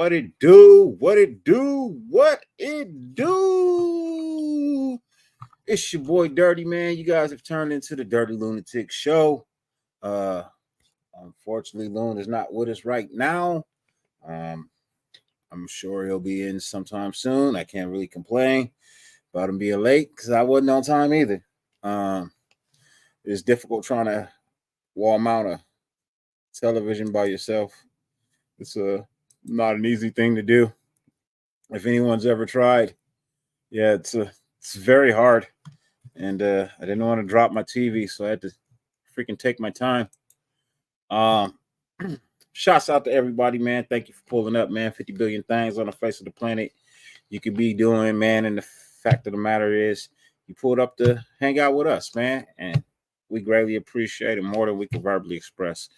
What it do? What it do? What it do? It's your boy Dirty, man. You guys have turned into the Dyrti-Lunatik show. Unfortunately, Loon is not with us right now. I'm sure he'll be in sometime soon. I can't really complain about him being late because I wasn't on time either. It's difficult trying to wall mount a television by yourself. It's not an easy thing to do. If anyone's ever tried, yeah, it's very hard. And I didn't want to drop my TV, so I had to freaking take my time. Shouts out to everybody, man. Thank you for pulling up, man. 50 billion things on the face of the planet you could be doing, man. And the fact of the matter is, you pulled up to hang out with us, man. And we greatly appreciate it more than we can verbally express.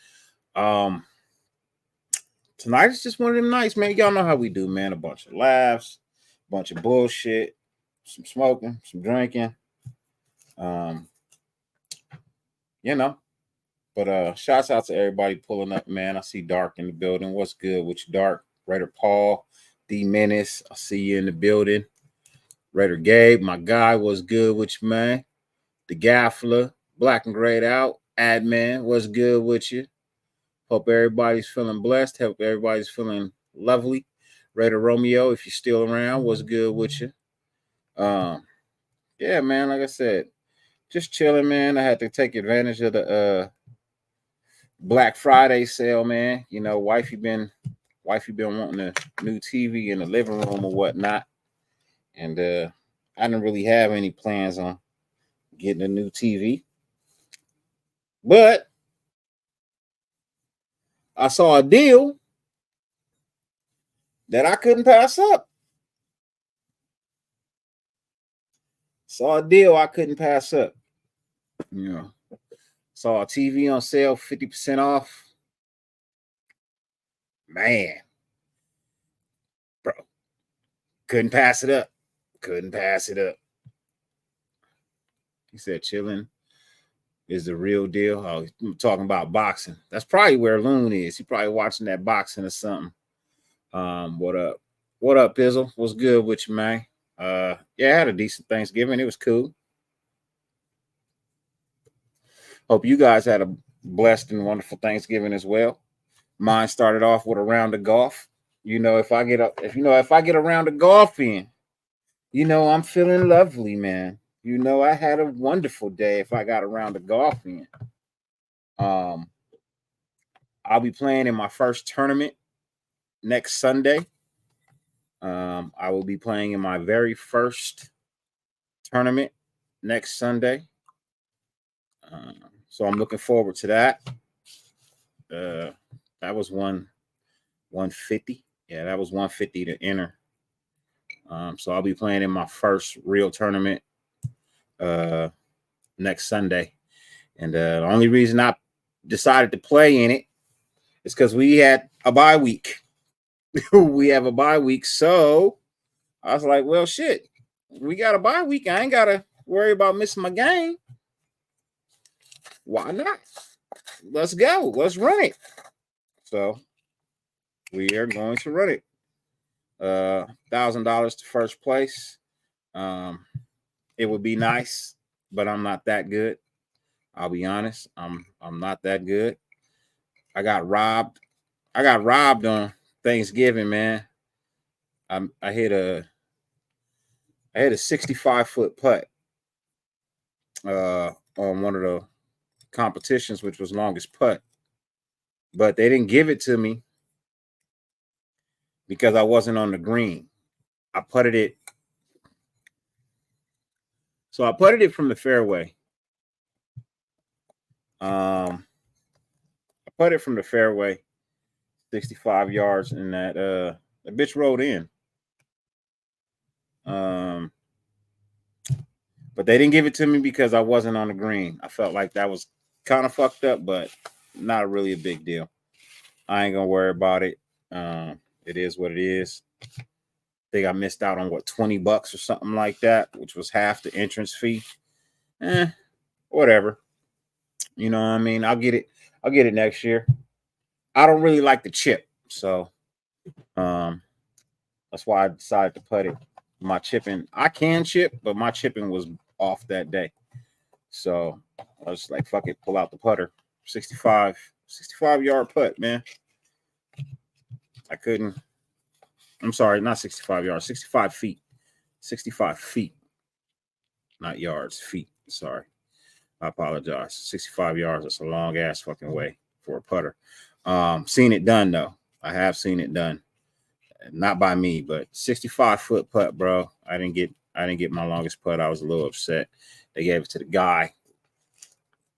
Tonight is just one of them nights, man. Y'all know how we do, man. A bunch of laughs, a bunch of bullshit, some smoking, some drinking. You know. But shouts out to everybody pulling up, man. I see Dark in the building. What's good with you, Dark? Raider Paul, D Menace, I see you in the building. Raider Gabe, my guy, what's good with you, man? The Gaffler, Black and Grayed Out, Adman, what's good with you? Hope everybody's feeling blessed. Hope everybody's feeling lovely. Raider Romeo, if you're still around, what's good with you? Yeah, man, like I said, just chilling, man. I had to take advantage of the Black Friday sale, man. You know, wifey been wanting a new TV in the living room or whatnot. And I didn't really have any plans on getting a new TV. But I saw a deal that I couldn't pass up. Saw a deal I couldn't pass up. You know, saw a TV on sale, 50% off. Man, bro, couldn't pass it up. Couldn't pass it up. He said chilling is the real deal. Oh, I'm talking about boxing. That's probably where Loon is. He probably watching that boxing or something. What up? What up, Pizzle? What's good with you, man? Yeah, I had a decent Thanksgiving. It was cool. Hope you guys had a blessed and wonderful Thanksgiving as well. Mine started off with a round of golf. You know, if I get a round of golf in, you know, I'm feeling lovely, man. You know, I had a wonderful day if I got a round of golf in. I'll be playing in my first tournament next Sunday. I will be playing in my very first tournament next Sunday. So I'm looking forward to that. That was 150. Yeah, that was 150 to enter. So I'll be playing in my first real tournament next Sunday. And the only reason I decided to play in it is because we had a bye week. We have a bye week. So I was like, well, shit, we got a bye week. I ain't got to worry about missing my game. Why not? Let's go. Let's run it. So we are going to run it. $1,000 to first place. It would be nice, but I'm not that good. I'll be honest. I'm not that good. I got robbed. I got robbed on Thanksgiving, man. I hit a 65-foot putt on one of the competitions, which was longest putt. But they didn't give it to me because I wasn't on the green. I putted it. So I putted it from the fairway. I put it from the fairway, 65 yards, and the bitch rolled in. But they didn't give it to me because I wasn't on the green. I felt like that was kind of fucked up, but not really a big deal. I ain't gonna worry about it. It is what it is. I think I missed out on what, $20 or something like that, which was half the entrance fee. Whatever. You know what I mean? I'll get it next year. I don't really like the chip, so that's why I decided to put it. My chipping, I can chip, but my chipping was off that day. So I was like, fuck it, pull out the putter. 65 yard putt, man. I couldn't. I'm sorry, not 65 yards, 65 feet. 65 feet. Not yards, feet. Sorry. I apologize. 65 yards, that's a long ass fucking way for a putter. Seen it done though. I have seen it done. Not by me, but 65-foot putt, bro. I didn't get my longest putt. I was a little upset. They gave it to the guy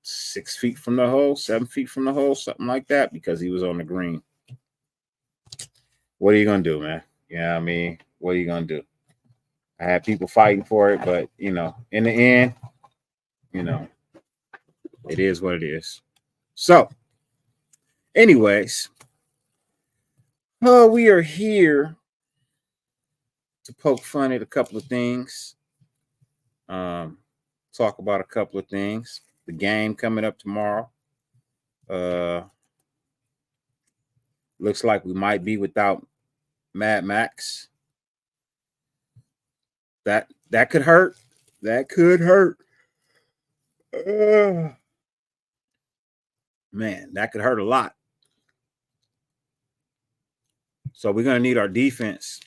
6 feet from the hole, 7 feet from the hole, something like that, because he was on the green. What are you gonna do, man? Yeah, I mean, what are you gonna do? I had people fighting for it, but in the end, it is what it is. So, anyways, we are here to poke fun at a couple of things. Talk about a couple of things. The game coming up tomorrow. Looks like we might be without Mad Max. That could hurt. That could hurt. Man, that could hurt a lot. So we're gonna need our defense,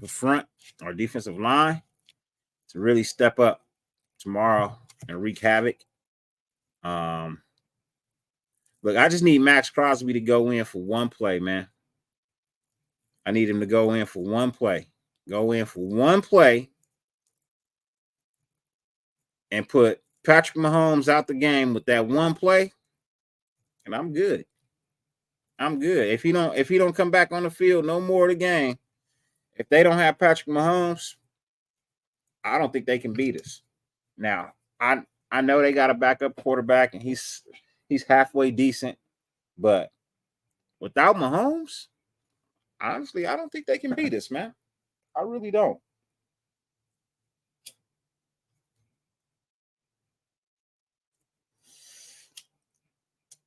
the front, our defensive line, to really step up tomorrow and wreak havoc. Look, I just need Max Crosby to go in for one play, man. I need him to go in for one play. Go in for one play and put Patrick Mahomes out the game with that one play, and I'm good. I'm good. If he don't come back on the field no more of the game, if they don't have Patrick Mahomes, I don't think they can beat us. Now, I know they got a backup quarterback and he's halfway decent, but without Mahomes, honestly, I don't think they can beat us, man. I really don't.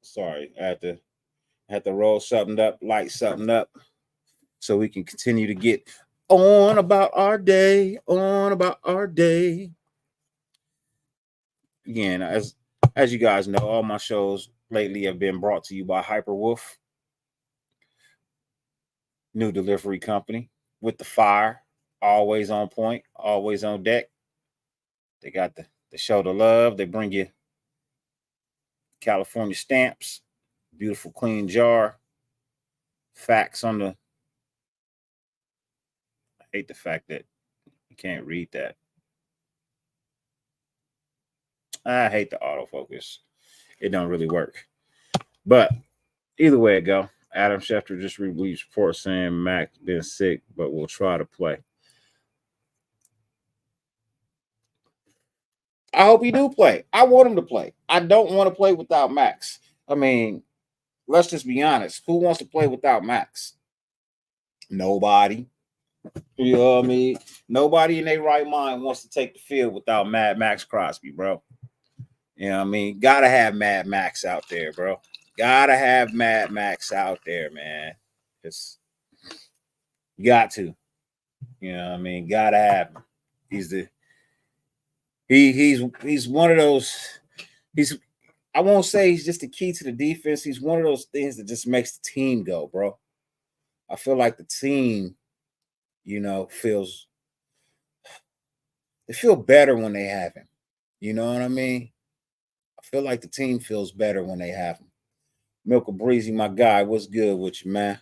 Sorry, I had to roll something up, light something up, so we can continue to get on about our day. Again, as you guys know, all my shows lately have been brought to you by Hyperwolf, new delivery company with the fire, always on point, always on deck. They got the show the love. They bring you California stamps, beautiful clean jar, facts on the. I hate the fact that you can't read that. I hate the autofocus. It don't really work. But either way it go, Adam Schefter just released report saying Mac been sick, but will try to play. I hope he do play. I want him to play. I don't want to play without Max. I mean, let's just be honest. Who wants to play without Max? Nobody. You know what I mean? Nobody in their right mind wants to take the field without Mad Max Crosby, bro. You know what I mean? Gotta have Mad Max out there, bro. Gotta have Mad Max out there, man. It's got to. You know what I mean? Gotta have him. He's one of those. I won't say he's just the key to the defense. He's one of those things that just makes the team go, bro. I feel like the team, feels they feel better when they have him. You know what I mean? I feel like the team feels better when they have him. Milka Breezy, my guy, what's good with you, man?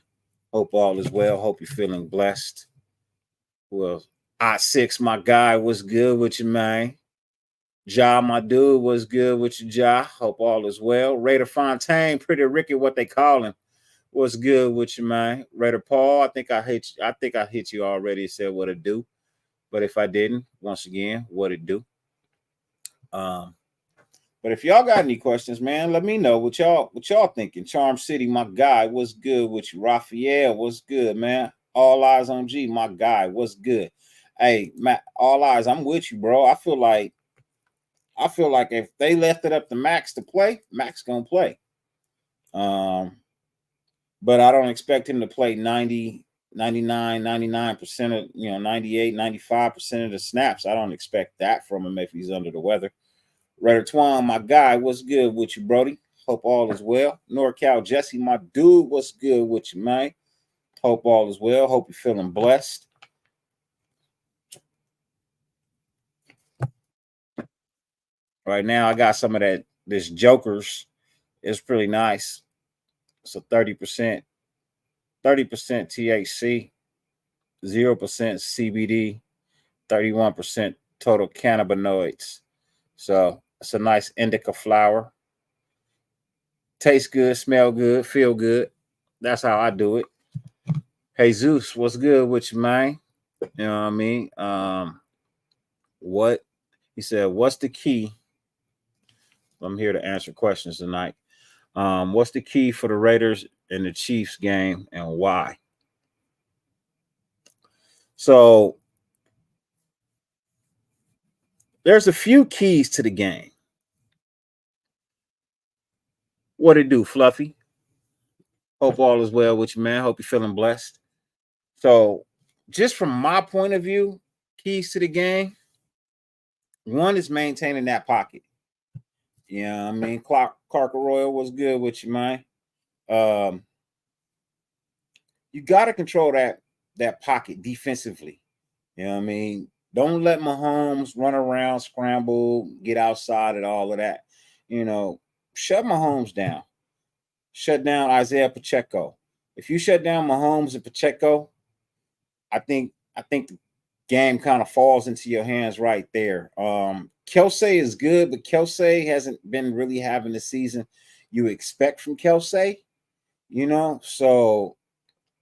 Hope all is well. Hope you're feeling blessed. Well, I6, my guy, what's good with you, man? Ja, my dude, what's good with you, Ja? Hope all is well. Raider Fontaine, Pretty Ricky, what they call him. What's good with you, man? Raider Paul, I think I hit you already. Said what it do, but if I didn't, once again, what it do. But if y'all got any questions, man, let me know what y'all thinking. Charm City, my guy, what's good with you? Raphael, what's good, man? All eyes on G, my guy, what's good? Hey, Matt, all eyes, I'm with you, bro. I feel like if they left it up to Max to play, Max gonna play. But I don't expect him to play 90, 99, 99% of, 98, 95% of the snaps. I don't expect that from him if he's under the weather. Redder Twan, my guy, what's good with you, Brody? Hope all is well. NorCal Jesse, my dude, what's good with you, man? Hope all is well. Hope you're feeling blessed. Right now, I got some of this Joker's. It's pretty nice. So 30% THC, 0% CBD, 31% total cannabinoids. So it's a nice indica flower. Tastes good, smell good, feel good. That's how I do it. Hey Zeus, what's good with you, man? You know what I mean? What he said, what's the key? I'm here to answer questions tonight. What's the key for the Raiders and the Chiefs game and why? So there's a few keys to the game. What it do, Fluffy? Hope all is well with you, man. Hope you're feeling blessed. So, just from my point of view, keys to the game. One is maintaining that pocket. Yeah, I mean, Clark Royal was good with you, man. You got to control that pocket defensively. You know what I mean? Don't let Mahomes run around, scramble, get outside, and all of that. Shut Mahomes down. Shut down Isaiah Pacheco. If you shut down Mahomes and Pacheco, I think the game kind of falls into your hands right there. Kelsey is good, but Kelsey hasn't been really having the season you expect from Kelsey. So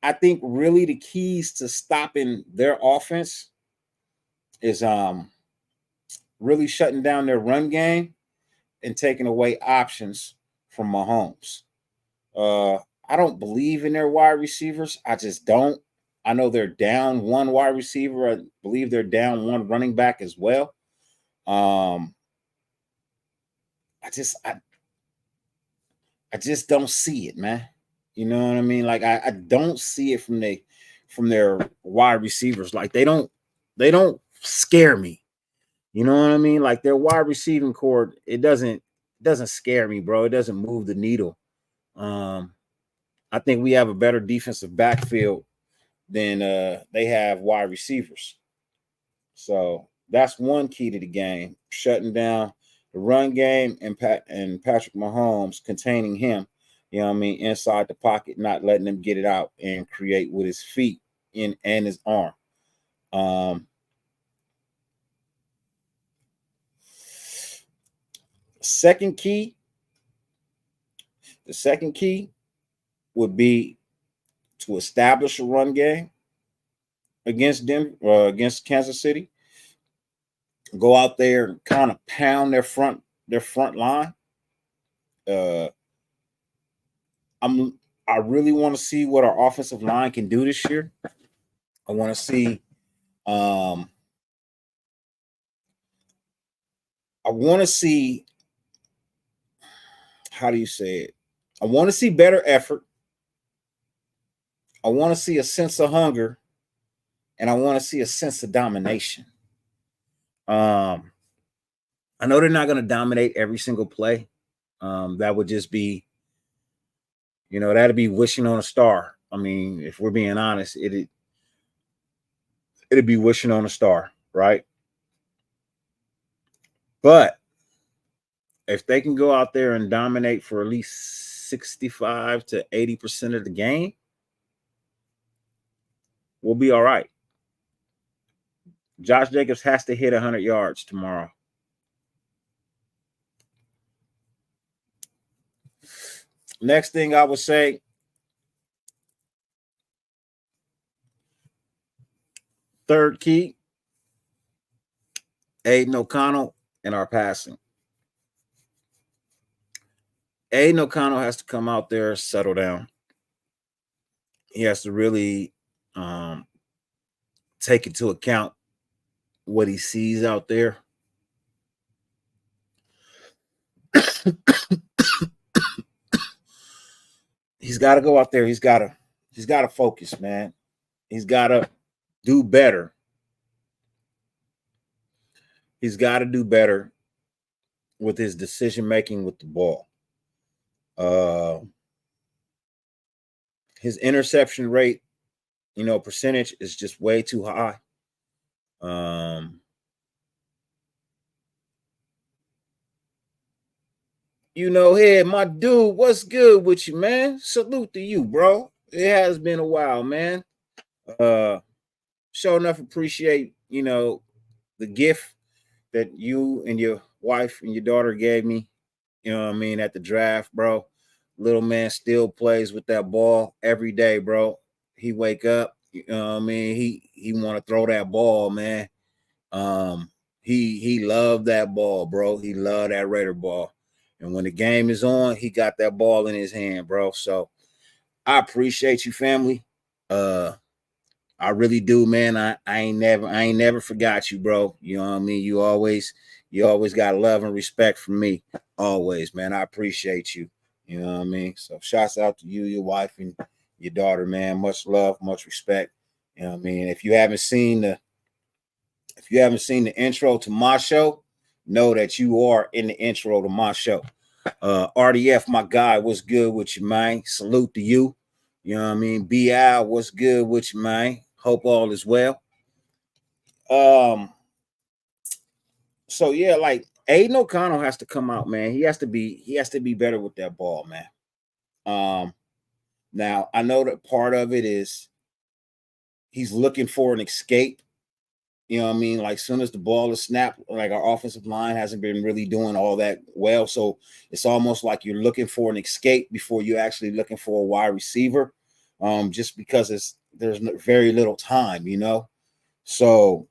I think really the keys to stopping their offense is really shutting down their run game and taking away options from Mahomes. I don't believe in their wide receivers. I just don't. I know they're down one wide receiver. I believe they're down one running back as well. I just don't see it, man. You know what I mean? Like I don't see it from their wide receivers. Like they don't scare me. You know what I mean? Like their wide receiving core, it doesn't scare me, bro. It doesn't move the needle. I think we have a better defensive backfield than they have wide receivers. So that's one key to the game: shutting down the run game and Patrick Mahomes, containing him. You know what I mean? Inside the pocket, not letting him get it out and create with his feet and his arm. The second key would be to establish a run game against against Kansas City. Go out there and kind of pound their front line. I really want to see what our offensive line can do this year. I want to see how do you say it? I want to see better effort. I want to see a sense of hunger, and I want to see a sense of domination. I know they're not going to dominate every single play, That would just be, that'd be wishing on a star. I mean, if we're being honest, it'd be wishing on a star, right? But if they can go out there and dominate for at least 65 to 80% of the game, we'll be all right. Josh Jacobs has to hit 100 yards tomorrow. Next thing I would say, third key, Aiden O'Connell and our passing. Aiden O'Connell has to come out there, settle down. He has to really take into account what he sees out there. He's got to go out there. He's got to focus, man. He's got to do better. He's got to do better with his decision making with the ball. His interception rate, percentage is just way too high. Hey, my dude, what's good with you, man? Salute to you, bro. It has been a while, man. Sure enough appreciate, the gift that you and your wife and your daughter gave me, at the draft, bro. Little man still plays with that ball every day, bro. He wake up, he want to throw that ball, man. He loved that ball, bro. He loved that Raider ball. And when the game is on, he got that ball in his hand, bro. So I appreciate you, family. I really do, man. I ain't never forgot you, bro. You know what I mean? You always got love and respect from me. Always, man. I appreciate you. You know what I mean? So shouts out to you, your wife, and your daughter, man. Much love, much respect. You know what I mean? If you haven't seen the intro to my show, know that you are in the intro to my show. RDF, my guy, what's good with you, man? Salute to you. You know what I mean? BI, what's good with you, man? Hope all is well. So yeah, like Aiden O'Connell has to come out, man. He has to be better with that ball, man. Now I know that part of it is he's looking for an escape. You know what I mean? Like, soon as the ball is snapped, like, our offensive line hasn't been really doing all that well. So it's almost like you're looking for an escape before you're actually looking for a wide receiver, just because there's very little time, So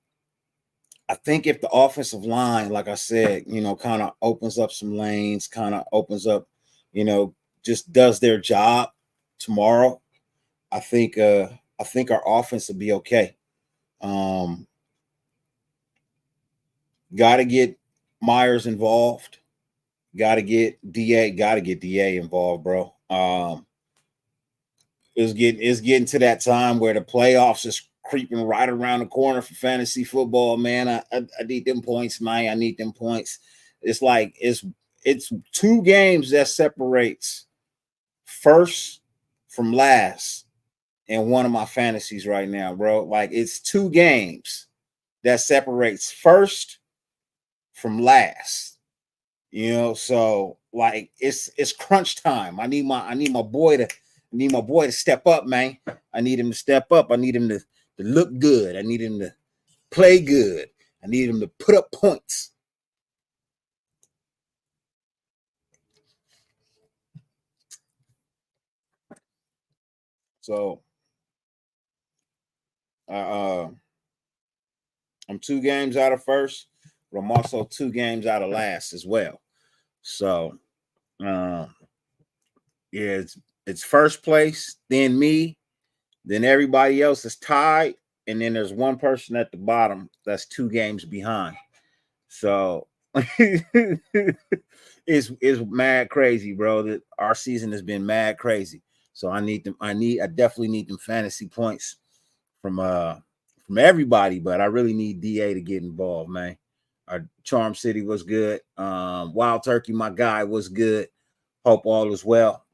I think if the offensive line, like I said, kind of opens up some lanes, kind of opens up, just does their job tomorrow, I think our offense will be okay. Got to get Myers involved. Got to get DA involved, bro. It's getting to that time where the playoffs is creeping right around the corner for fantasy football, man. I need them points, man. I need them points. It's like it's 2 games that separates first from last in one of my fantasies right now, bro. Like, it's 2 games that separates first from last, so like it's crunch time. I need my boy to step up, man. I need him to step up. I need him to look good. I need him to play good. I need him to put up points. So I'm 2 games out of first, but I'm also 2 games out of last as well. So yeah, it's first place, then me, then everybody else is tied, and then there's one person at the bottom that's 2 games behind. So it's mad crazy, bro. That our season has been mad crazy. So I definitely need them fantasy points from everybody, but I really need DA to get involved, man. Our Charm City was good. Wild Turkey, my guy, was good. Hope all is well.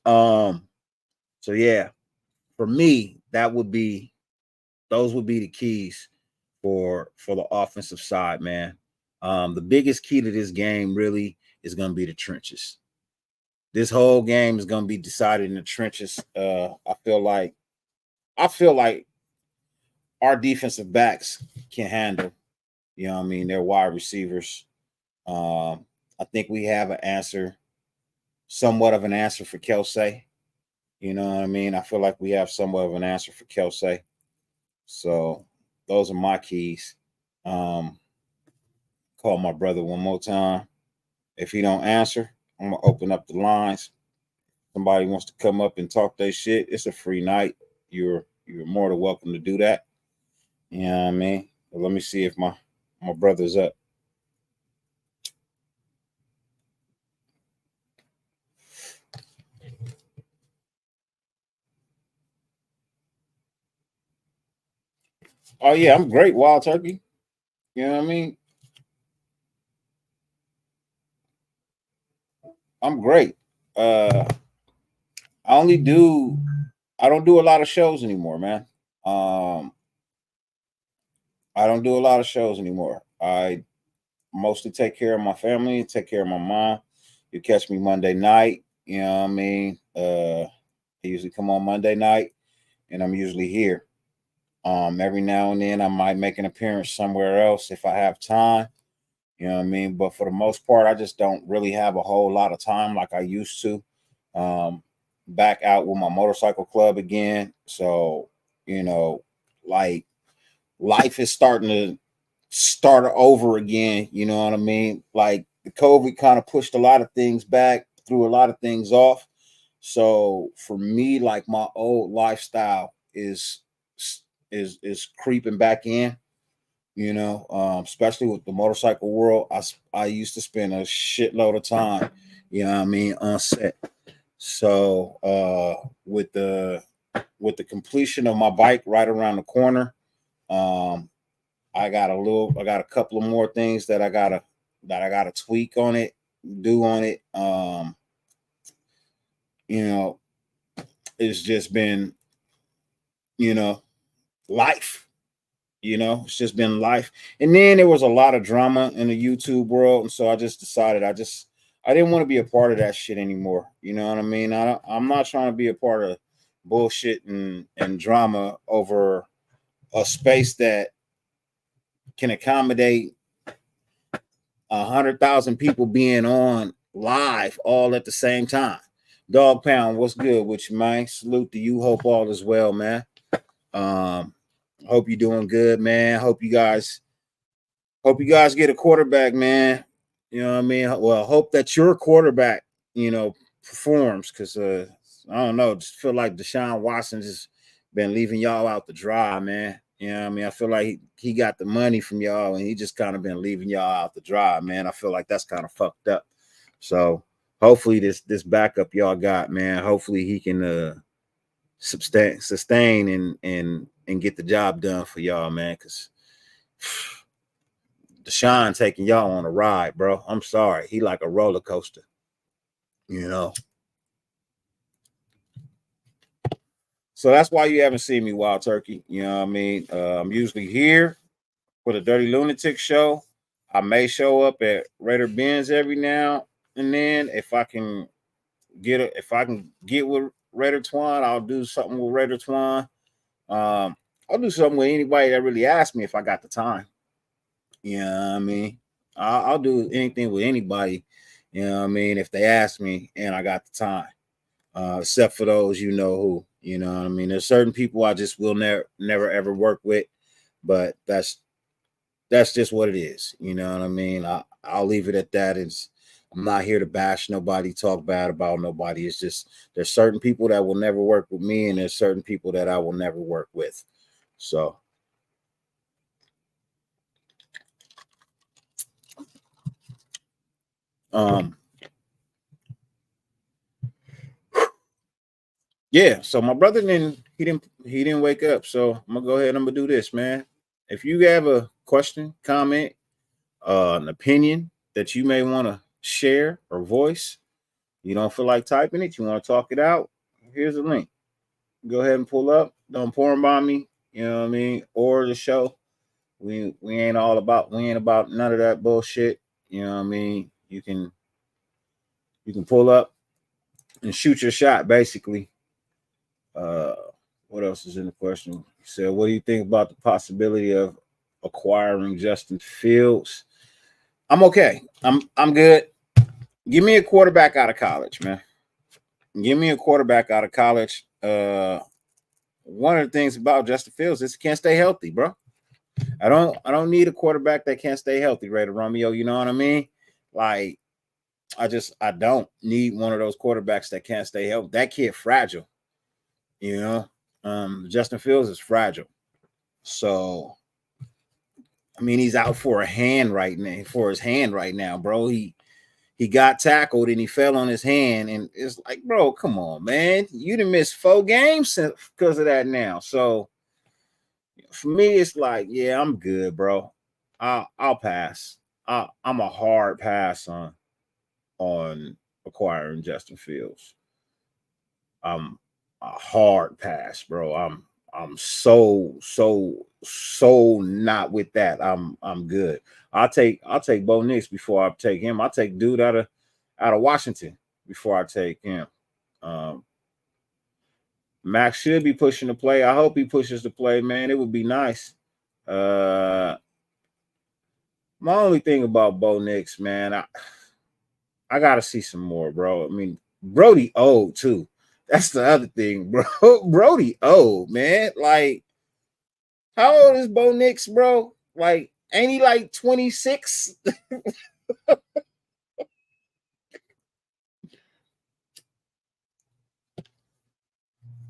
So yeah, for me, those would be the keys for the offensive side, man. The biggest key to this game really is going to be the trenches. This whole game is going to be decided in the trenches. I feel like our defensive backs can handle. You know what I mean? They're wide receivers. I think we have an answer, somewhat of an answer for Kelsey. You know what I mean? I feel like we have somewhat of an answer for Kelsey. So those are my keys. Call my brother one more time. If he don't answer, I'm gonna open up the lines. Somebody wants to come up and talk their shit. It's a free night. You're more than welcome to do that. You know what I mean? But let me see if my brother's up. Oh yeah, I'm great, Wild Turkey. You know what I mean? I'm great. I only do I don't do a lot of shows anymore, man. Um I don't do a lot of shows anymore. I mostly take care of my family, take care of my mom. You catch me Monday night, you know what I mean? I usually come on Monday night and I'm usually here. Every now and then I might make an appearance somewhere else if I have time. You know what I mean? But for the most part, I just don't really have a whole lot of time like I used to. Um, Back out with my motorcycle club again. So, you know, like life is starting to start over again. You know what I mean? Like the COVID kind of pushed a lot of things back, threw a lot of things off. So for me, like my old lifestyle is creeping back in. You know, especially with the motorcycle world, I used to spend a shitload of time. You know what I mean, on set. So with the completion of my bike right around the corner, um, I got a couple of more things that I gotta tweak on it, do on it. You know, it's just been, you know, life. You know, it's just been life. And then there was a lot of drama in the YouTube world, and so I just decided I didn't want to be a part of that shit anymore. You know what I mean? I'm not trying to be a part of bullshit and drama over a space that can accommodate 100,000 people being on live all at the same time. Dog Pound, what's good with you, man? Salute to you. Hope all is well, man. Um, hope you're doing good, man. Hope you guys get a quarterback, man. You know what I mean? Well, hope that your quarterback, you know, performs because I don't know, just feel like Deshaun Watson just been leaving y'all out to dry, man. You know what I mean? I feel like he got the money from y'all and he just kind of been leaving y'all out to dry, man. I feel like that's kind of fucked up. So hopefully this backup y'all got, man. Hopefully he can sustain and get the job done for y'all, man. Because Deshaun taking y'all on a ride, bro. I'm sorry. He like a roller coaster, you know. So that's why you haven't seen me, Wild Turkey. You know what I mean? I'm usually here for the Dyrti-Lunatik show. I may show up at Raider Benz every now and then. If I can get with Raider Twan, I'll do something with Raider Twan. I'll do something with anybody that really asks me if I got the time. You know what I mean? I'll do anything with anybody, you know what I mean, if they ask me and I got the time. Except for those you know who, you know what I mean. There's certain people I just will never ever work with, but that's just what it is. You know what I mean? I'll leave it at that. I'm not here to bash nobody, talk bad about nobody. It's just there's certain people that will never work with me, and there's certain people that I will never work with. So um yeah, so my brother he didn't wake up. So I'm gonna go ahead and I'm gonna do this, man. If you have a question, comment, an opinion that you may want to share or voice, You don't feel like typing it, you want to talk it out, here's a link. Go ahead and pull up. Don't pour them on me. You know what I mean? Or the show. We ain't about none of that bullshit. You know what I mean? You can pull up and shoot your shot, basically. Uh what else is in the question? He said, what do you think about the possibility of acquiring Justin Fields? I'm okay. I'm good. Give me a quarterback out of college, man. Give me a quarterback out of college. One of the things about Justin Fields is he can't stay healthy, bro. I don't need a quarterback that can't stay healthy, Ray Romeo. You know what I mean? Like, I don't need one of those quarterbacks that can't stay healthy. That kid fragile, you know. Justin Fields is fragile. So I mean, he's out for his hand right now, bro. He got tackled and he fell on his hand, and it's like, bro, come on, man. You done missed 4 games because of that now. So for me, it's like, yeah, I'm good, bro. I'll pass. I'm a hard pass on acquiring Justin Fields. I'm a hard pass, bro. I'm so not with that. I'm good. I'll take Bo Nix before I take him. I'll take dude out of Washington before I take him. Um, Max should be pushing the play. I hope he pushes the play, man. It would be nice. Uh, my only thing about Bo Nix, man, I gotta see some more, bro. I mean, Brody old too. That's the other thing, bro. Brody old, man. Like, how old is Bo Nix, bro? Like, ain't he like 26?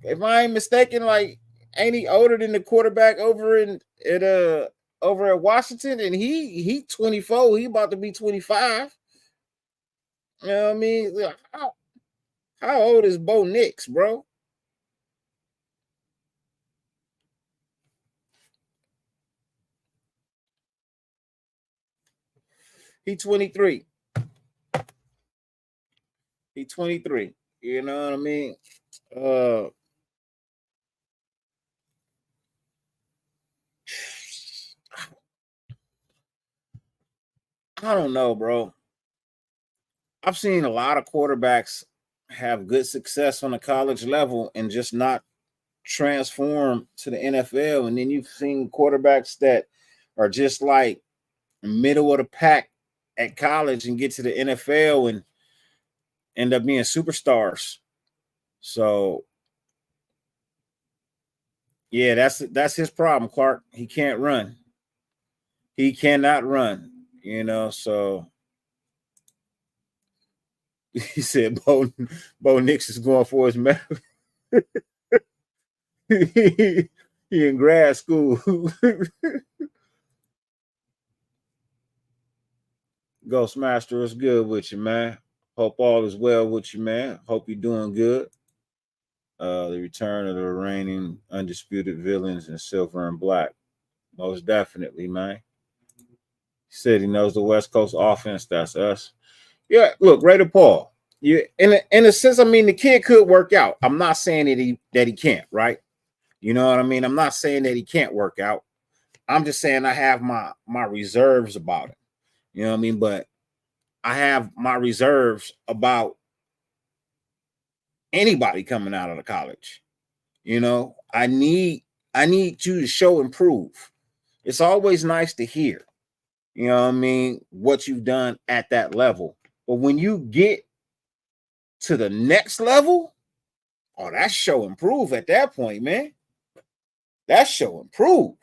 If I ain't mistaken, like, ain't he older than the quarterback over at Washington? And he 24. He about to be 25. You know what I mean? Like, how old is Bo Nix, bro? He 23. He 23. You know what I mean? Uh I don't know, bro. I've seen a lot of quarterbacks have good success on the college level and just not transform to the NFL. And then you've seen quarterbacks that are just like middle of the pack at college and get to the NFL and end up being superstars. So yeah, that's his problem, Clark. He can't run. He cannot run. So he said Bo Nix is going for his he in grad school. Ghostmaster is good with you, man. Hope all is well with you, man. Hope you're doing good. The return of the reigning undisputed villains in silver and black. Most definitely, man. He said he knows the West Coast offense. That's us. Yeah, look, Ray Paul. You in a sense, I mean, the kid could work out. I'm not saying that he can't, right? You know what I mean? I'm not saying that he can't work out. I'm just saying I have my reserves about it. You know what I mean? But I have my reserves about anybody coming out of the college. I need you to show improve. It's always nice to hear, what you've done at that level. But when you get to the next level, oh, that's show improve at that point, man. That's show improve.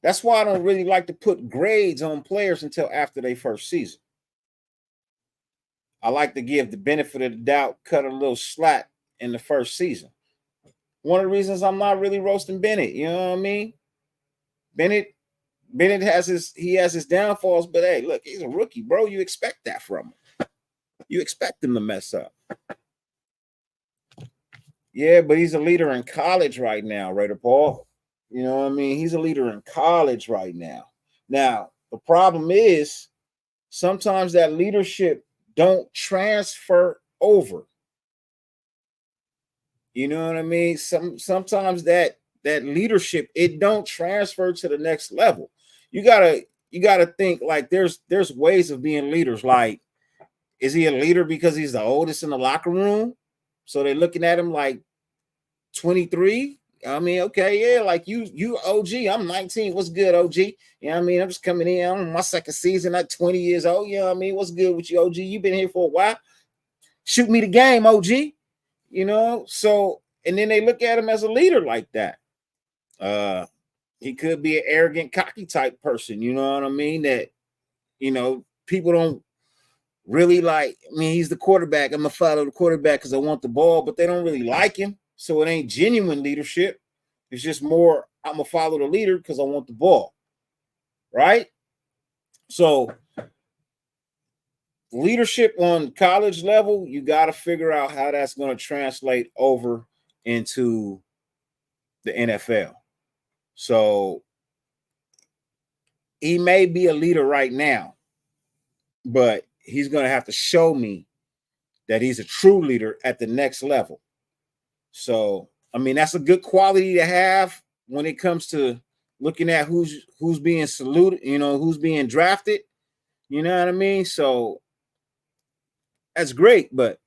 That's why I don't really like to put grades on players until after their first season. I like to give the benefit of the doubt, cut a little slack in the first season. One of the reasons I'm not really roasting Bennett, you know what I mean? Bennett Bennett has his downfalls, but hey, look, he's a rookie, bro. You expect that from him. You expect him to mess up. Yeah, but he's a leader in college right now, Raider Paul. You know what I mean? He's a leader in college right now. Now, the problem is sometimes that leadership don't transfer over. You know what I mean? Sometimes that leadership, it don't transfer to the next level. You gotta think like there's ways of being leaders. Like, is he a leader because he's the oldest in the locker room? So they're looking at him like 23. I mean, okay, yeah, like you OG. I'm 19. What's good, OG? You know what I mean? I'm just coming in. I'm on my second season at 20 years old. You know what I mean? What's good with you, OG? You've been here for a while. Shoot me the game, OG. You know, so and then they look at him as a leader like that. He could be an arrogant, cocky type person, you know what I mean? That, people don't really like. I mean, he's the quarterback. I'm gonna follow the quarterback because I want the ball, but they don't really like him. So it ain't genuine leadership. It's just more, I'm gonna follow the leader because I want the ball. Right? So leadership on college level, you got to figure out how that's going to translate over into the NFL. So he may be a leader right now, but he's going to have to show me that he's a true leader at the next level. So, I mean, that's a good quality to have when it comes to looking at who's being saluted, who's being drafted. You know what I mean? So that's great, but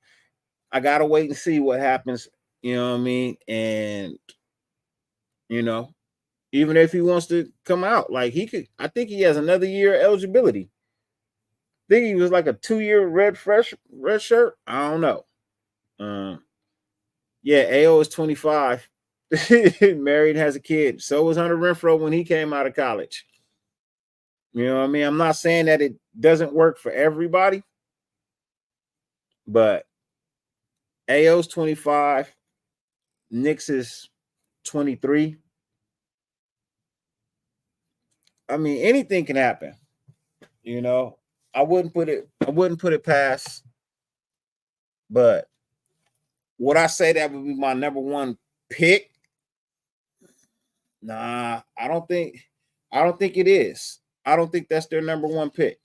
I gotta wait and see what happens. You know what I mean? And even if he wants to come out, like he could, I think he has another year eligibility. I think he was like a 2-year red shirt. I don't know. Yeah, AO is 25, married, has a kid. So was Hunter Renfrow when he came out of college. You know what I mean? I'm not saying that it doesn't work for everybody, but AO's 25, Knicks is 23. I mean, anything can happen. I wouldn't put it past, but would I say that would be my number one pick? Nah, I don't think it is. I don't think that's their number one pick.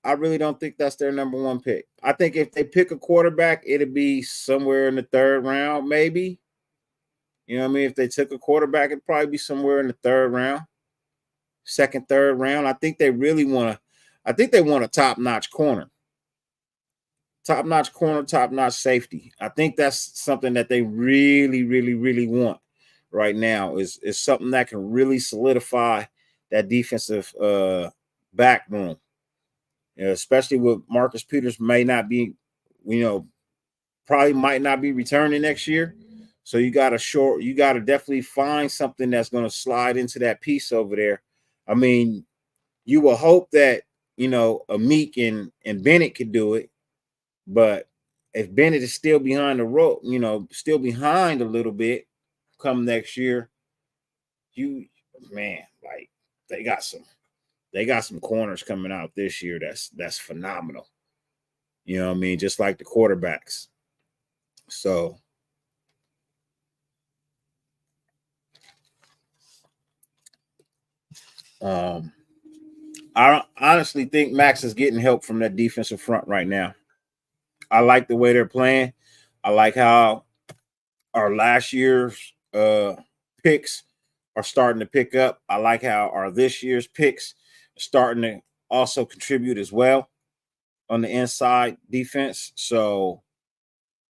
I really don't think that's their number one pick. I think if they pick a quarterback, it'd be somewhere in the third round, maybe. You know what I mean? If they took a quarterback, it'd probably be somewhere in the third round, second, third round. I think they want a top-notch corner. Top-notch corner, top-notch safety. I think that's something that they really, really, really want right now is something that can really solidify that defensive back room. Especially with Marcus Peters may not be, probably might not be returning next year. So you got to definitely find something that's going to slide into that piece over there. I mean, you will hope that, a Meek and Bennett could do it. But if Bennett is still behind the rope, still behind a little bit come next year, like they got some corners coming out this year that's phenomenal. You know what I mean? Just like the quarterbacks. So I honestly think Max is getting help from that defensive front right now. I like the way they're playing. I like how our last year's picks are starting to pick up. I like how our this year's picks are starting to also contribute as well on the inside defense. So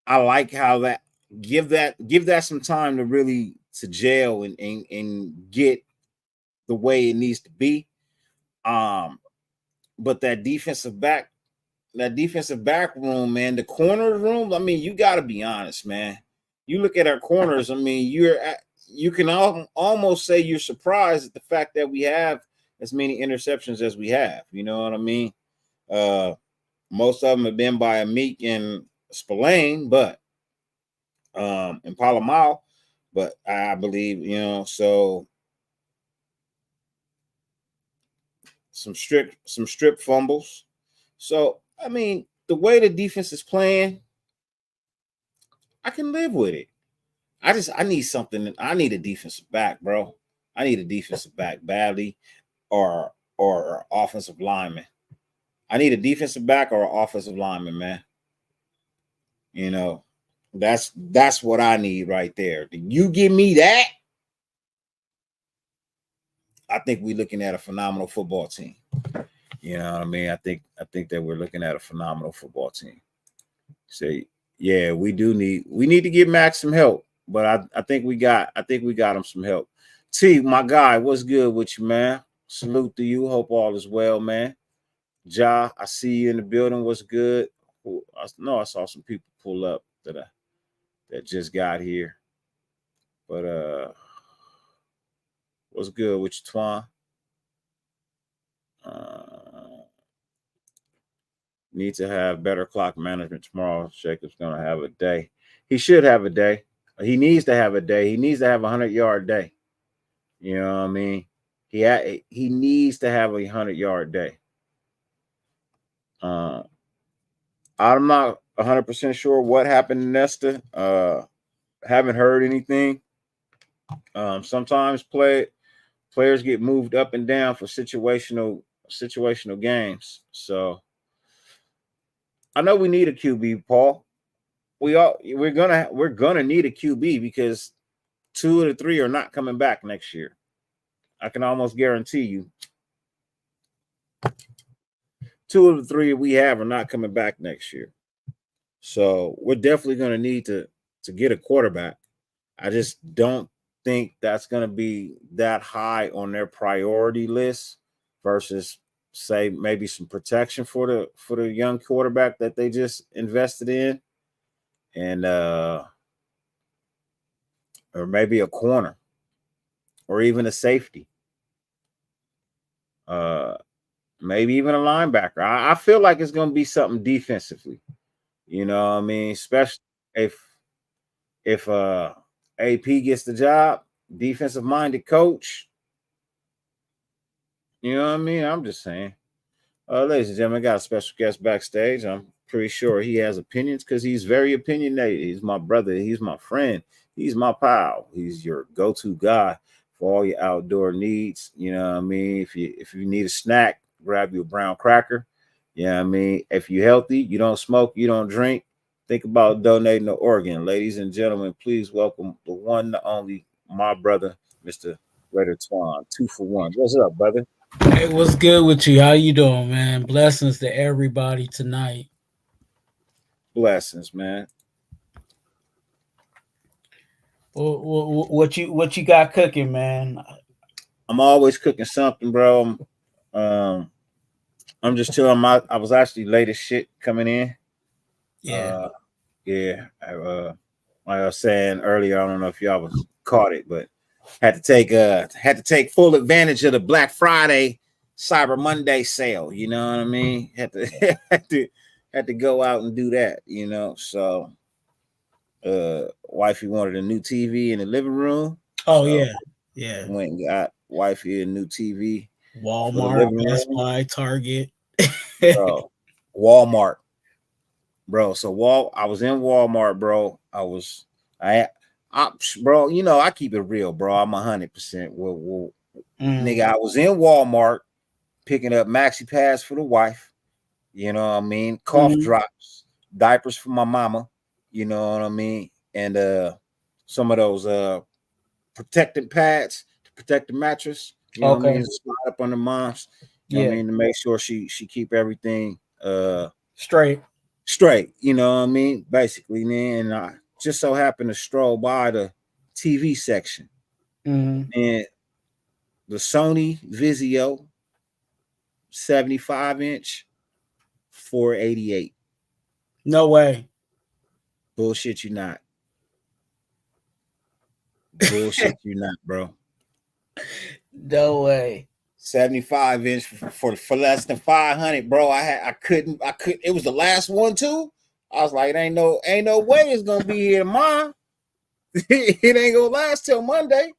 I like how that give that some time to really to gel and get the way it needs to be. But that defensive back room, man, the corner room. I mean, you got to be honest, man. You look at our corners. I mean, you can almost say you're surprised at the fact that we have as many interceptions as we have. You know what I mean? Most of them have been by a Meek and Spillane, but and Palomar, but I believe, so some strip fumbles. So I mean, the way the defense is playing, I can live with it. I need something. I need a defensive back, bro. I need a defensive back badly, or offensive lineman. I need a defensive back or an offensive lineman, man. You know, that's what I need right there. You give me that, I think we're looking at a phenomenal football team. You know what I mean? I think that we're looking at a phenomenal football team. Say, yeah, we need to give Max some help, but I think we got him some help. T, my guy, what's good with you, man? Salute to you. Hope all is well, man. Ja, I see you in the building. What's good? I know I saw some people pull up that just got here. But what's good with you, Twan? Need to have better clock management tomorrow. Jacob's gonna have a day. He should have a day. He needs to have a day. He needs to have a 100-yard day. You know what I mean? He needs to have a 100-yard day. I'm not 100% sure what happened to Nesta. Haven't heard anything. Sometimes players get moved up and down for situational games. So I know we need a QB, Paul. We're gonna need a QB because 2 of the 3 are not coming back next year. I can almost guarantee you 2 of the 3 we have are not coming back next year. So we're definitely going to need to get a quarterback. I just don't think that's going to be that high on their priority list versus, say, maybe some protection for the young quarterback that they just invested in, and or maybe a corner or even a safety. Maybe even a linebacker. I feel like it's going to be something defensively. You know what I mean? Especially if AP gets the job, defensive minded coach. You know what I mean? I'm just saying. Ladies and gentlemen, I got a special guest backstage. I'm pretty sure he has opinions because he's very opinionated. He's my brother. He's my friend. He's my pal. He's your go-to guy for all your outdoor needs. You know what I mean? If you need a snack, grab you a brown cracker. You know what I mean? If you're healthy, you don't smoke, you don't drink, think about donating an organ. Ladies and gentlemen, please welcome the one, the only, my brother, Mr. Raider Twan. 2 for 1. What's up, brother? Hey, what's good with you? How you doing, man? Blessings to everybody tonight. Blessings, man. What you got cooking, man? I'm always cooking something, bro. I'm just chilling. I was actually late as shit coming in. Yeah. Uh, yeah. Like I was saying earlier, I don't know if y'all was caught it, but had to take full advantage of the Black Friday, Cyber Monday sale. You know what I mean? Had to had to go out and do that. You know, so wifey wanted a new TV in the living room, Oh so yeah, yeah. went and got wifey a new TV for the Walmart, living Best room. Buy, Target. Bro, Walmart, bro. So I was in Walmart, bro. I, bro. You know I keep it real, bro. I'm 100%. Well, nigga, I was in Walmart picking up maxi pads for the wife. You know what I mean? Cough Mm-hmm. drops, diapers for my mama. You know what I mean? And some of those protectant pads to protect the mattress. You know what I Okay. mean? Slide up on the moms. You know what I Yeah. mean? To make sure she keep everything Straight. straight. You know what I mean? Basically, man. And I just so happened to stroll by the TV section, Mm-hmm. and the Sony Vizio 75-inch 488. No way. Bullshit you not. Bullshit you not, bro. No way. 75-inch for less than 500, bro. I couldn't it was the last one too. I was like, ain't no way it's gonna be here tomorrow. It ain't gonna last till Monday.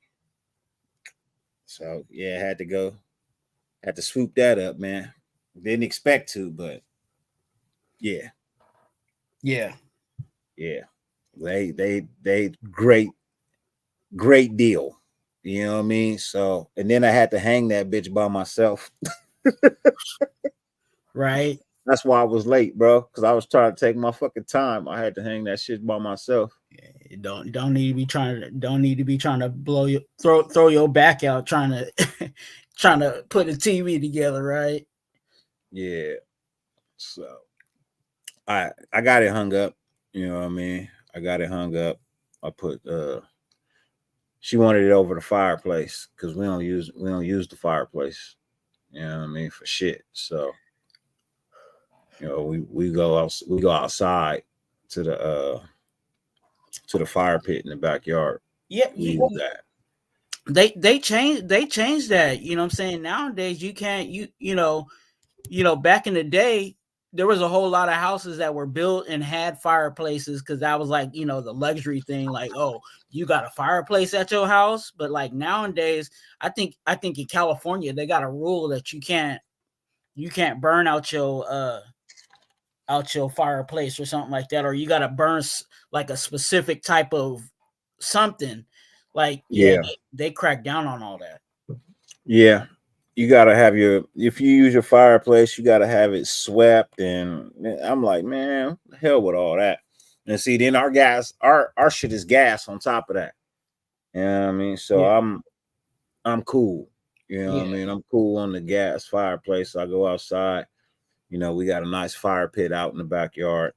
So yeah, had to swoop that up, man. Didn't expect to, but yeah, Yeah. yeah. They great deal. You know what I mean? So and then I had to hang that bitch by myself. Right. That's why I was late, bro. Because I was trying to take my fucking time. I had to hang that shit by myself. You don't need to be trying to blow your throw your back out trying to trying to put a TV together, right? Yeah. So I got it hung up. You know what I mean? I got it hung up. I put she wanted it over the fireplace because we don't use the fireplace. You know what I mean? For shit. So we go outside to the fire pit in the backyard. Yeah, We use that. they changed that. You know what I'm saying? Nowadays you can't back in the day there was a whole lot of houses that were built and had fireplaces because that was like the luxury thing, like, oh, you got a fireplace at your house. But like nowadays I think in California they got a rule that you can't burn out your fireplace or something like that, or you got to burn like a specific type of something. Like, yeah, Yeah. they crack down on all that. Yeah. You gotta have if you use your fireplace, you gotta have it swept. And I'm like, man, hell with all that. And see, then our shit is gas on top of that. You know what I mean? So Yeah, I'm cool. You know what I yeah, mean? I'm cool on the gas fireplace. I go outside. We got a nice fire pit out in the backyard.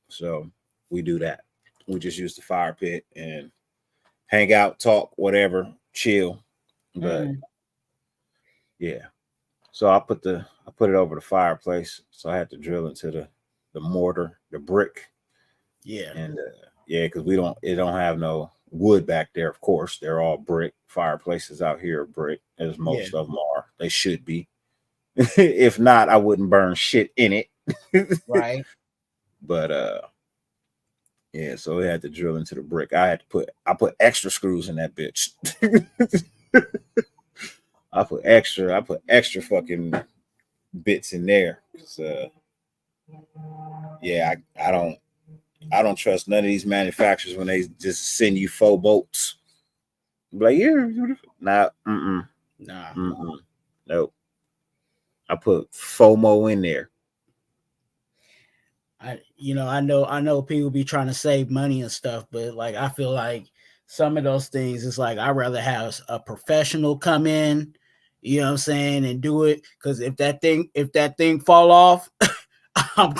So we do that. We just use the fire pit and hang out, talk, whatever, chill. But mm, yeah. So I put it over the fireplace. So I had to drill into the mortar, the brick, yeah, and yeah, because it don't have no wood back there. Of course, they're all brick. Fireplaces out here are brick, as yeah, most of them are. They should be. If not, I wouldn't burn shit in it. right. But yeah, so we had to drill into the brick. I put extra screws in that bitch. I put extra fucking bits in there. Yeah, I don't trust none of these manufacturers when they just send you 4 bolts. Like, yeah, nah, Nah. nope. I put FOMO in there. I know people be trying to save money and stuff, but like I feel like some of those things it's like I'd rather have a professional come in, you know what I'm saying, and do it. Because if that thing fall off, I'm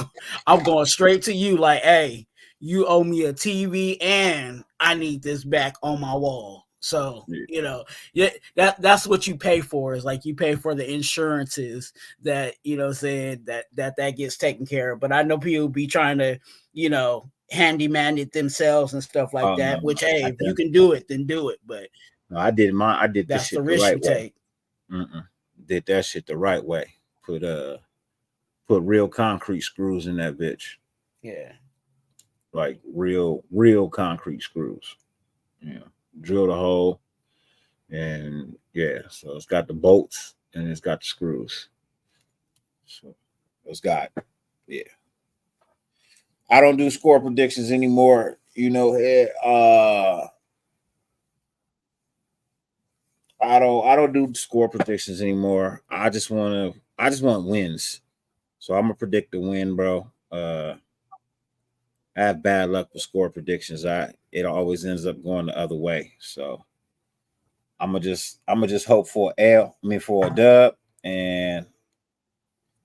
I'm going straight to you like, hey, you owe me a TV and I need this back on my wall. So, Yeah. yeah, that's what you pay for, is like you pay for the insurances that, saying that gets taken care of. But I know people be trying to, handyman it themselves and stuff like Oh no, that, which, hey, I if you done. can do it, then do it. But No, I did this that's the shit the risk right you way. take. Mm-mm. Did that shit the right way. Put put real concrete screws in that bitch. Yeah. Like real concrete screws. Yeah. Drill the hole. And yeah, so it's got the bolts and it's got the screws. So it's got, yeah. I don't do score predictions anymore. I don't do score predictions anymore. I just want wins. So I'm gonna predict the win, bro. I have bad luck with score predictions. It always ends up going the other way. So I'm gonna just hope for for a dub. And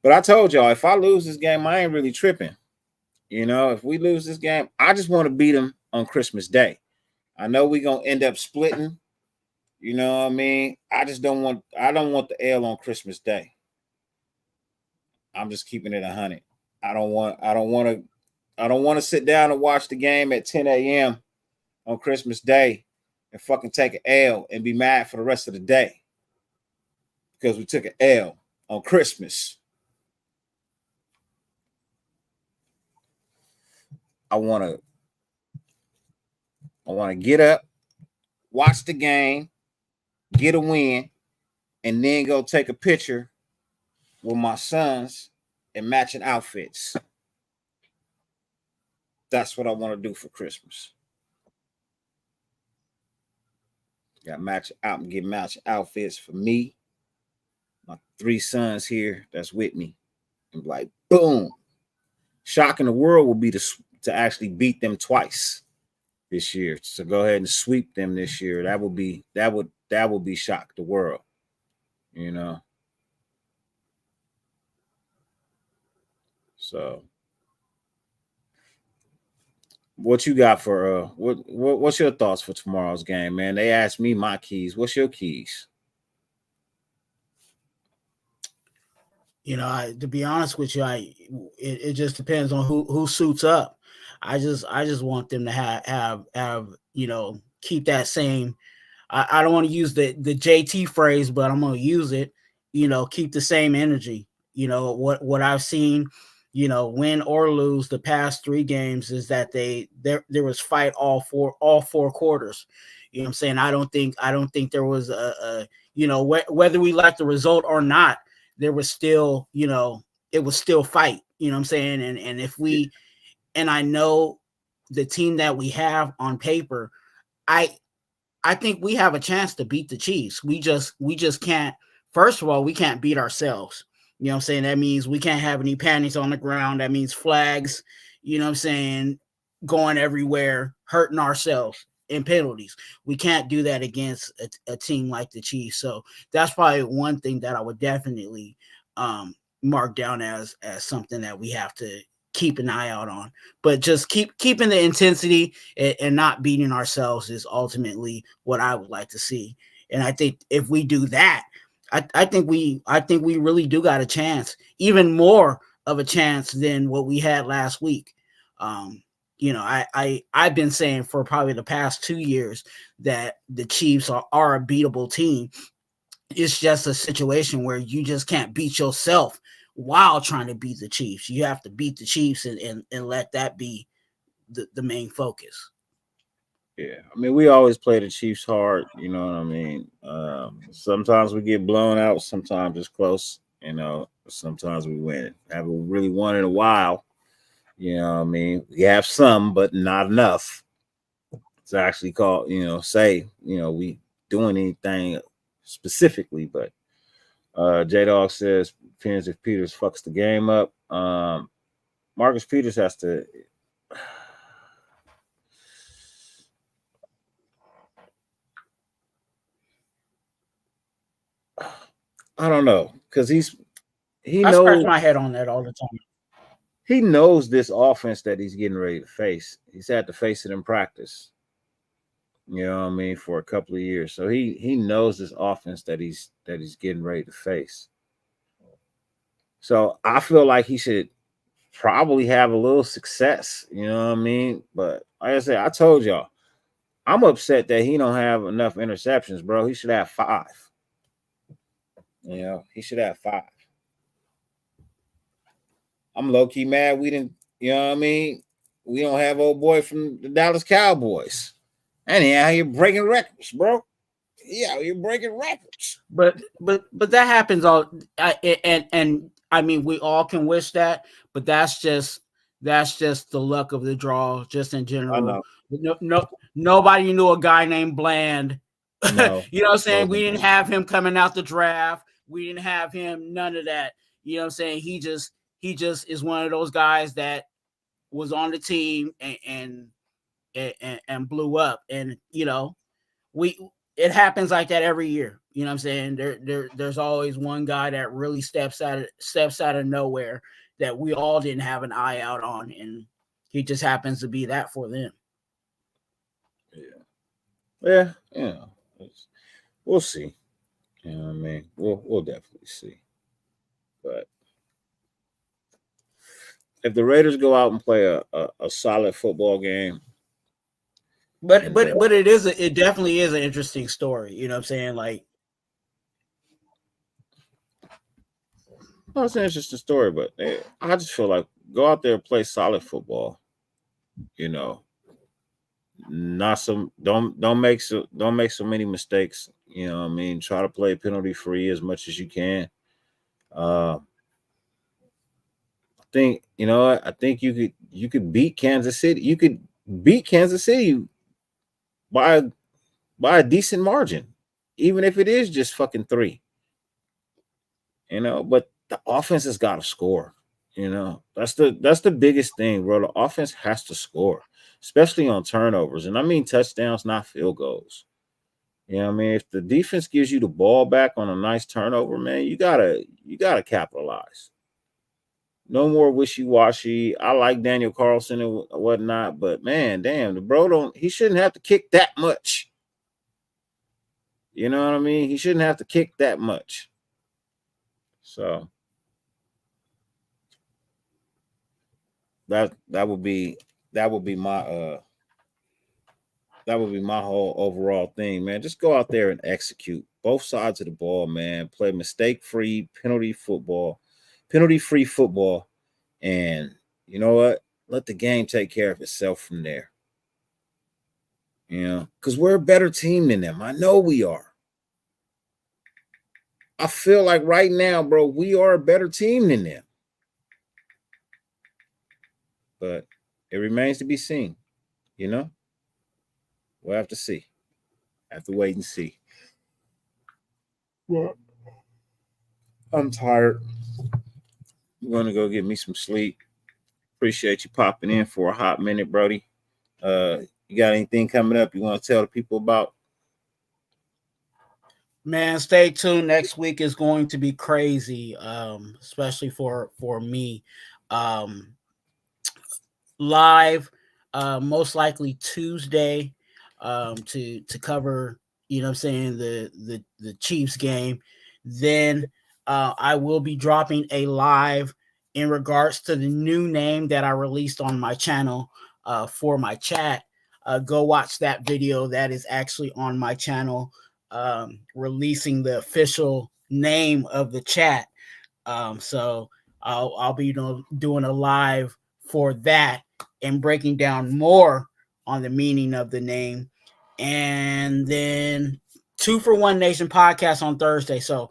but I told y'all, if I lose this game, I ain't really tripping. If we lose this game, I just want to beat them on Christmas Day. I know we're gonna end up splitting. You know what I mean? I don't want the L on Christmas Day. I'm just keeping it 100. I don't want to sit down and watch the game at 10 a.m. on Christmas Day and fucking take an L and be mad for the rest of the day because we took an L on Christmas. I want to get up, watch the game, get a win, and then go take a picture with my sons in matching outfits. That's what I want to do for Christmas. Got match out and get matching outfits for me, my 3 sons here that's with me. and be like, boom. Shocking the world will be to actually beat them twice this year. So go ahead and sweep them this year. That would be shock the world. You know. So what you got for what's your thoughts for tomorrow's game, man? They asked me my keys. What's your keys? To be honest with you, it just depends on who suits up. I just want them to have keep that same. I don't want to use the JT phrase, but I'm gonna use it. Keep the same energy. What I've seen, win or lose the past 3 games is that there was fight all four quarters. You know what I'm saying? I don't think there was whether we like the result or not, there was still, it was still fight. You know what I'm saying? And if we and I know the team that we have on paper, I think we have a chance to beat the Chiefs. We just can't. First of all, we can't beat ourselves. You know what I'm saying? That means we can't have any panties on the ground. That means flags, you know what I'm saying, going everywhere, hurting ourselves in penalties. We can't do that against a team like the Chiefs. So that's probably one thing that I would definitely mark down as something that we have to keep an eye out on. But just keeping the intensity and not beating ourselves is ultimately what I would like to see. And I think if we do that, I think we really do got a chance, even more of a chance than what we had last week. I've been saying for probably the past 2 years that the Chiefs are a beatable team. It's just a situation where you just can't beat yourself while trying to beat the Chiefs. You have to beat the Chiefs and let that be the main focus. Yeah, I mean, we always play the Chiefs hard. You know what I mean? Sometimes we get blown out. Sometimes it's close. Sometimes we win. Haven't really won in a while. You know what I mean? We have some, but not enough to actually say, we doing anything specifically. But J Dog says, depends if Peters fucks the game up. Marcus Peters has to. I don't know, because he I scratch knows my head on that all the time. he knows this offense that he's getting ready to face. He's had to face it in practice. You know what I mean, for a couple of years. So he knows this offense that he's getting ready to face. So I feel like he should probably have a little success. You know what I mean? But like I said, I told y'all, I'm upset that he don't have enough interceptions, bro. He should have 5. He should have 5. I'm low key mad we didn't. You know what I mean? We don't have old boy from the Dallas Cowboys. And he out here breaking records, bro. Yeah, you're breaking records. But that happens all. And I mean, we all can wish that, but that's just the luck of the draw, just in I general. know. Nobody knew a guy named Bland. No. You know what I'm saying? We didn't have him coming out the draft. We didn't have him. None of that. You know what I'm saying? He just is one of those guys that was on the team and blew up. And it happens like that every year. You know what I'm saying? There's always one guy that really steps out of nowhere that we all didn't have an eye out on, and he just happens to be that for them. Yeah. We'll see. You know what I mean? We'll definitely see. But if the Raiders go out and play a solid football game, but it definitely is an interesting story. You know what I'm saying? Like, well, it's an interesting story, but I just feel like go out there and play solid football. You know, not some don't make so many mistakes. You know what I mean? Try to play penalty free as much as you can. I think I think you could beat Kansas City. You could beat Kansas City by a decent margin, even if it is just fucking 3. But the offense has got to score. You know, that's the biggest thing, bro. The offense has to score, especially on turnovers. And I mean touchdowns, not field goals. You know what I mean? If the defense gives you the ball back on a nice turnover, man, you gotta capitalize. No more wishy-washy. I like Daniel Carlson and whatnot, but man, damn, the bro don't he shouldn't have to kick that much. You know what I mean? He shouldn't have to kick that much. So that would be that would be my that would be my whole overall thing, man. Just go out there and execute both sides of the ball, man. Play mistake-free, penalty-free football, and you know what? Let the game take care of itself from there. You know, because we're a better team than them. I know we are. I feel like right now, bro, we are a better team than them. But it remains to be seen. You know, we'll have to see. Have to wait and see. Well, I'm tired. I'm gonna go get me some sleep. Appreciate you popping in for a hot minute, Brody. You got anything coming up you want to tell the people about? Man, stay tuned. Next week is going to be crazy, especially for me. Um, Live, most likely Tuesday, to cover. You know, what I'm saying the Chiefs game. Then I will be dropping a live in regards to the new name that I released on my channel for my chat. Go watch that video. That is actually on my channel, releasing the official name of the chat. So I'll be doing a live for that and breaking down more on the meaning of the name. And then 2 for 1 Nation podcast on Thursday. So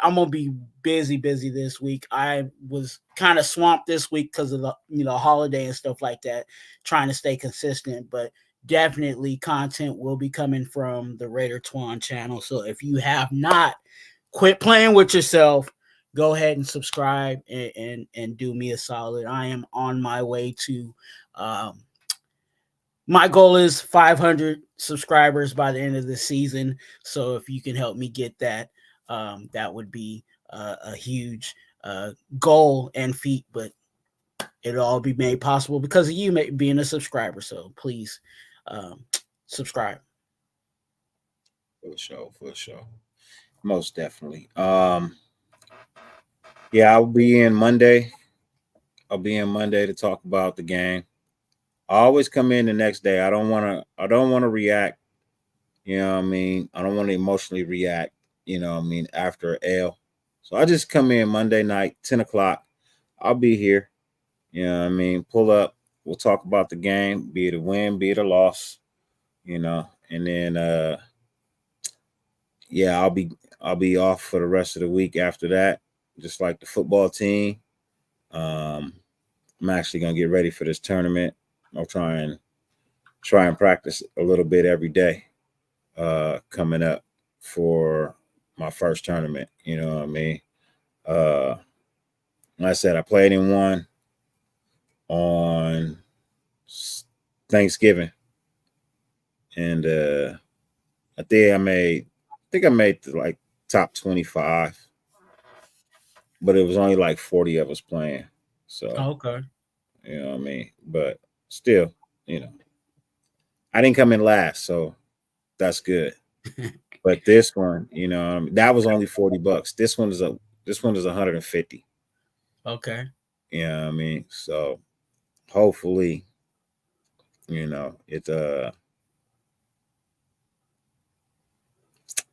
I'm gonna be busy this week. I was kind of swamped this week because of the holiday and stuff like that, trying to stay consistent. But definitely content will be coming from the Raider Twan channel. So if you have not, quit playing with yourself. Go ahead and subscribe and do me a solid. I am on my way to my goal is 500 subscribers by the end of the season. So if you can help me get that, that would be a huge goal and feat. But it'll all be made possible because of you being a subscriber. So please subscribe. For sure. Most definitely. Yeah, I'll be in Monday. I'll be in Monday to talk about the game. I always come in the next day. I don't want to react. You know what I mean? I don't want to emotionally react, you know what I mean, after a L. So I just come in Monday night, 10 o'clock. I'll be here. You know what I mean? Pull up. We'll talk about the game, be it a win, be it a loss, and then yeah, I'll be off for the rest of the week after that, just like the football team. Um, I'm actually gonna get ready for this tournament. I'll try and practice a little bit every day coming up for my first tournament. You know what I mean? Uh, like I said, I played in one on Thanksgiving, and I think I made like top 25, but it was only like 40 of us playing. So Okay. you know what I mean. But still, you know, I didn't come in last, so that's good. But this one, that was only $40. This one is 150. Okay. You know what I mean? So hopefully, it I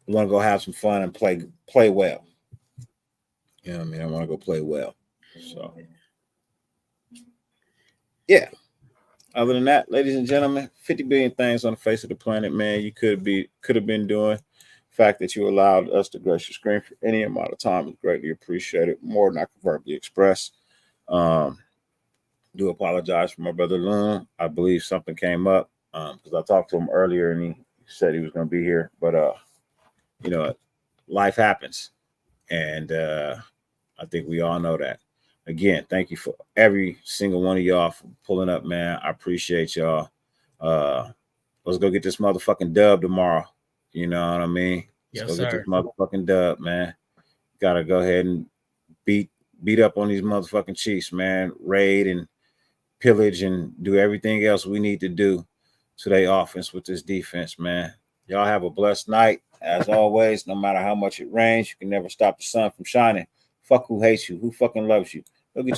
want to go have some fun and play well. You know what I mean? I want to go play well. So yeah. Other than that, ladies and gentlemen, 50 billion things on the face of the planet, man. You could have been doing. The fact that you allowed us to grace your screen for any amount of time is greatly appreciated. More than I can verbally express. Um, do apologize for my brother Loon. I believe something came up because I talked to him earlier and he said he was going to be here, but you know, life happens, and I think we all know that. again, thank you for every single one of y'all for pulling up, man. I appreciate y'all. Let's go get this motherfucking dub tomorrow. You know what I mean? Let's go get this motherfucking dub, man. Gotta go ahead and beat up on these motherfucking Chiefs, man. Raid and pillage and do everything else we need to do to their offense with this defense, man. Y'all have a blessed night. As always, no matter how much it rains, you can never stop the sun from shining. Fuck who hates you. Who fucking loves you? Look at